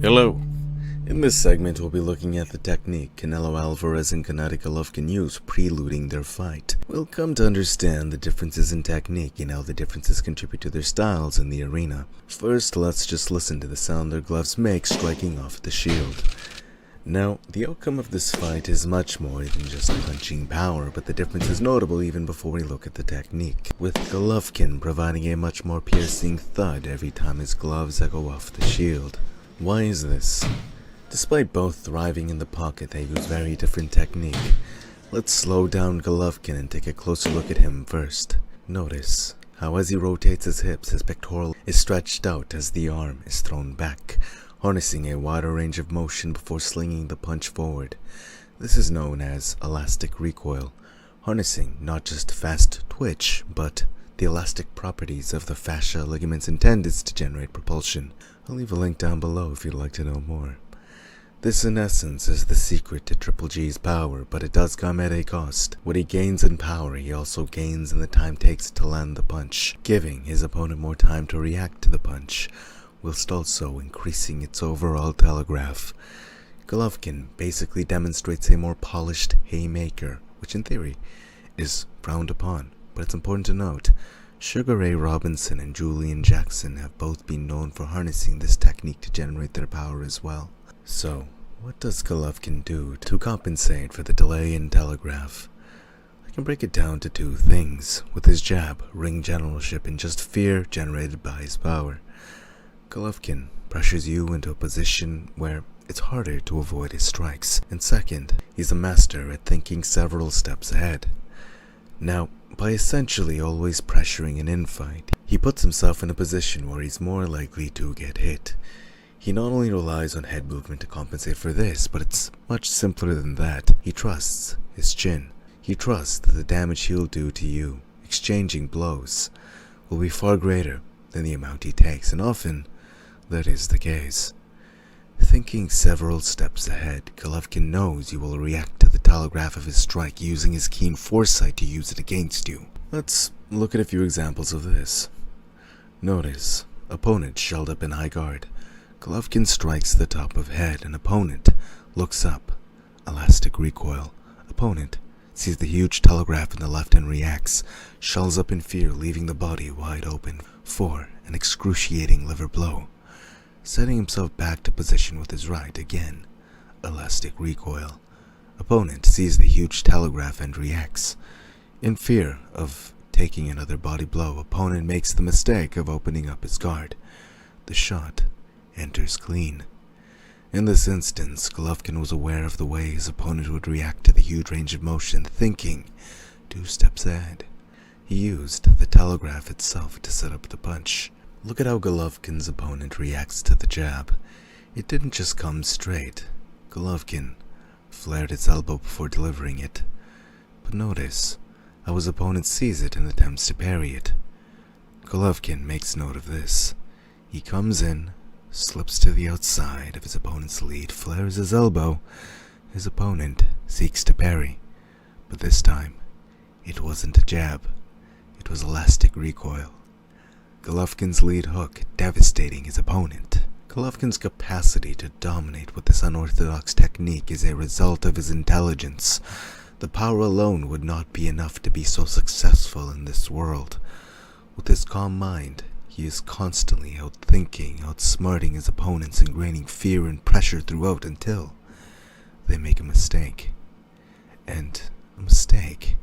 Hello. In this segment, we'll be looking at the technique Canelo Alvarez and Gennady Golovkin use preluding their fight. We'll come to understand the differences in technique and how the differences contribute to their styles in the arena. First, let's just listen to the sound their gloves make striking off the shield. Now, the outcome of this fight is much more than just punching power, but the difference is notable even before we look at the technique, with Golovkin providing a much more piercing thud every time his gloves echo off the shield. Why is this? Despite both thriving in the pocket, they use very different technique. Let's slow down Golovkin and take a closer look at him first. Notice how as he rotates his hips, his pectoral is stretched out as the arm is thrown back, harnessing a wider range of motion before slinging the punch forward. This is known as elastic recoil, harnessing not just fast twitch, but the elastic properties of the fascia ligaments intended to generate propulsion. I'll leave a link down below if you'd like to know more. This in essence is the secret to Triple G's power, but it does come at a cost. What he gains in power, he also gains in the time it takes to land the punch, giving his opponent more time to react to the punch, whilst also increasing its overall telegraph. Golovkin basically demonstrates a more polished haymaker, which in theory is frowned upon, but it's important to note, Sugar Ray Robinson and Julian Jackson have both been known for harnessing this technique to generate their power as well. So, what does Golovkin do to compensate for the delay in telegraph? I can break it down to two things. With his jab, ring generalship, and just fear generated by his power. Golovkin pressures you into a position where it's harder to avoid his strikes. And second, he's a master at thinking several steps ahead. Now, by essentially always pressuring an infight, he puts himself in a position where he's more likely to get hit. He not only relies on head movement to compensate for this, but it's much simpler than that. He trusts his chin. He trusts that the damage he'll do to you, exchanging blows, will be far greater than the amount he takes, and often that is the case. Thinking several steps ahead, Golovkin knows you will react to the telegraph of his strike, using his keen foresight to use it against you. Let's look at a few examples of this. Notice, opponent shelled up in high guard. Golovkin strikes the top of head, and opponent looks up. Elastic recoil. Opponent sees the huge telegraph in the left and reacts, shells up in fear, leaving the body wide open for an excruciating liver blow. Setting himself back to position with his right, again, elastic recoil. Opponent sees the huge telegraph and reacts. In fear of taking another body blow, opponent makes the mistake of opening up his guard. The shot enters clean. In this instance, Golovkin was aware of the way his opponent would react to the huge range of motion, thinking 2 steps ahead. He used the telegraph itself to set up the punch. Look at how Golovkin's opponent reacts to the jab. It didn't just come straight. Golovkin flared its elbow before delivering it. But notice how his opponent sees it and attempts to parry it. Golovkin makes note of this. He comes in, slips to the outside of his opponent's lead, flares his elbow. His opponent seeks to parry. But this time, it wasn't a jab. It was elastic recoil. Golovkin's lead hook devastating his opponent. Golovkin's capacity to dominate with this unorthodox technique is a result of his intelligence. The power alone would not be enough to be so successful in this world. With his calm mind, he is constantly outthinking, outsmarting his opponents, ingraining fear and pressure throughout until they make a mistake. And a mistake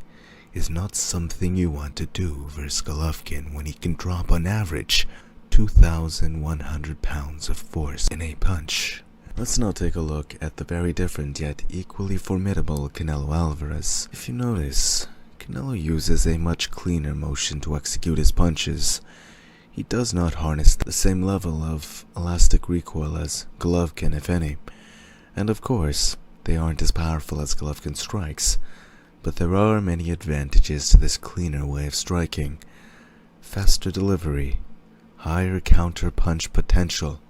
is not something you want to do versus Golovkin when he can drop on average 2,100 pounds of force in a punch. Let's now take a look at the very different yet equally formidable Canelo Alvarez. If you notice, Canelo uses a much cleaner motion to execute his punches. He does not harness the same level of elastic recoil as Golovkin, if any. And of course, they aren't as powerful as Golovkin strikes. But there are many advantages to this cleaner way of striking. Faster delivery, higher counter-punch potential,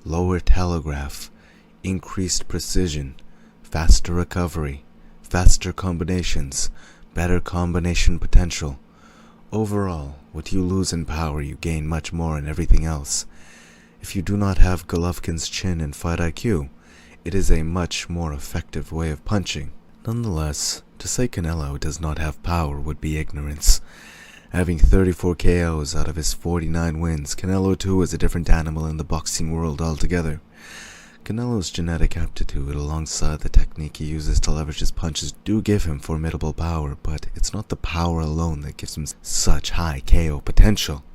lower telegraph, increased precision, faster recovery, faster combinations, better combination potential. Overall, what you lose in power, you gain much more in everything else. If you do not have Golovkin's chin and fight IQ, it is a much more effective way of punching. Nonetheless, to say Canelo does not have power would be ignorance. Having 34 KOs out of his 49 wins, Canelo too is a different animal in the boxing world altogether. Canelo's genetic aptitude alongside the technique he uses to leverage his punches do give him formidable power, but it's not the power alone that gives him such high KO potential.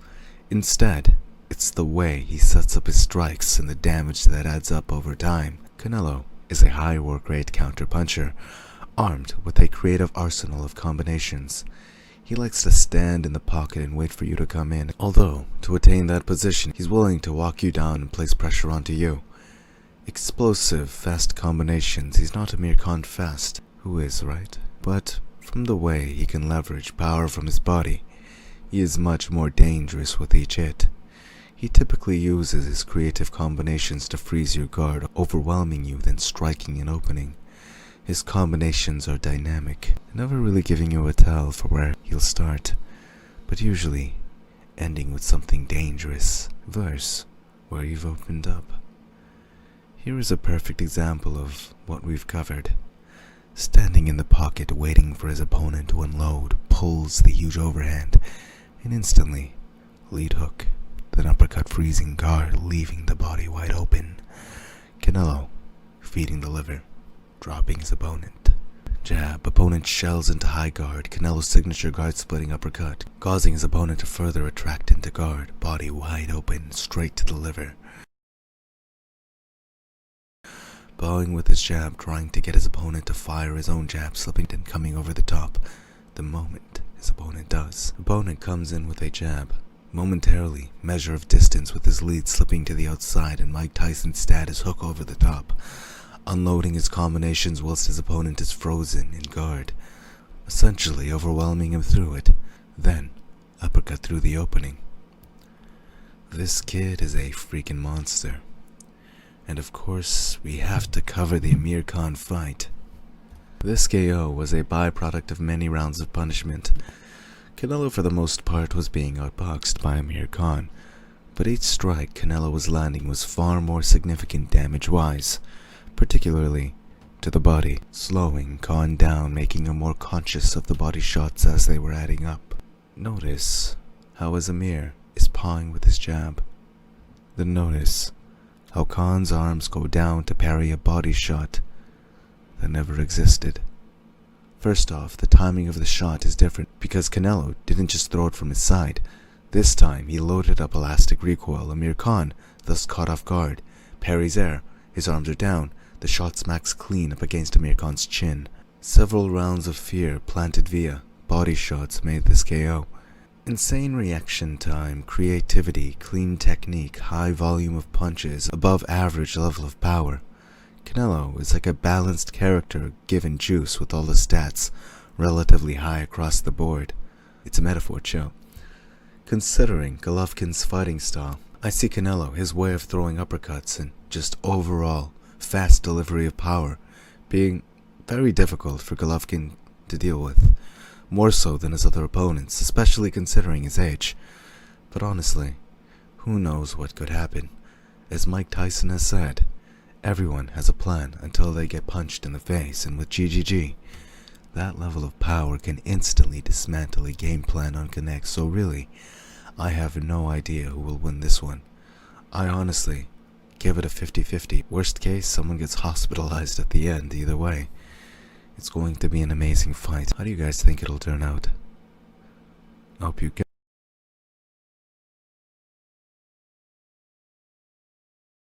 Instead, it's the way he sets up his strikes and the damage that adds up over time. Canelo is a high work rate counter-puncher, armed with a creative arsenal of combinations. He likes to stand in the pocket and wait for you to come in, although, to attain that position, he's willing to walk you down and place pressure onto you. Explosive, fast combinations. He's not Amir Khan fast, who is, right? But from the way he can leverage power from his body, he is much more dangerous with each hit. He typically uses his creative combinations to freeze your guard, overwhelming you, then striking an opening. His combinations are dynamic, never really giving you a tell for where he'll start, but usually ending with something dangerous, versus where you've opened up. Here is a perfect example of what we've covered. Standing in the pocket, waiting for his opponent to unload, pulls the huge overhand, and instantly, lead hook, then uppercut freezing guard, leaving the body wide open. Canelo, feeding the liver, dropping his opponent. Jab, opponent shells into high guard, Canelo's signature guard splitting uppercut, causing his opponent to further retract into guard, body wide open, straight to the liver. Bowing with his jab, trying to get his opponent to fire his own jab, slipping and coming over the top. The moment his opponent does, opponent comes in with a jab. Momentarily, measure of distance with his lead slipping to the outside and Mike Tyson's status hook over the top. Unloading his combinations whilst his opponent is frozen in guard. Essentially overwhelming him through it. Then, uppercut through the opening. This kid is a freaking monster. And of course, we have to cover the Amir Khan fight. This KO was a byproduct of many rounds of punishment. Canelo for the most part was being outboxed by Amir Khan, but each strike Canelo was landing was far more significant damage-wise, particularly to the body, slowing Khan down, making him more conscious of the body shots as they were adding up. Notice how as Amir is pawing with his jab, then notice how Khan's arms go down to parry a body shot that never existed. First off, the timing of the shot is different because Canelo didn't just throw it from his side. This time, he loaded up elastic recoil. Amir Khan, thus caught off guard, parries air, his arms are down, the shot smacks clean up against Amir Khan's chin. Several rounds of fear planted via body shots made this KO. Insane reaction time, creativity, clean technique, high volume of punches, above average level of power. Canelo is like a balanced character given juice with all the stats relatively high across the board. It's a metaphor, chill. Considering Golovkin's fighting style, I see Canelo, his way of throwing uppercuts and just overall fast delivery of power, being very difficult for Golovkin to deal with. More so than his other opponents, especially considering his age. But honestly, who knows what could happen? As Mike Tyson has said, everyone has a plan until they get punched in the face, and with GGG, that level of power can instantly dismantle a game plan on Connect, so really, I have no idea who will win this one. I honestly give it a 50-50. Worst case, someone gets hospitalized at the end, either way. It's going to be an amazing fight. How do you guys think it'll turn out? I hope you get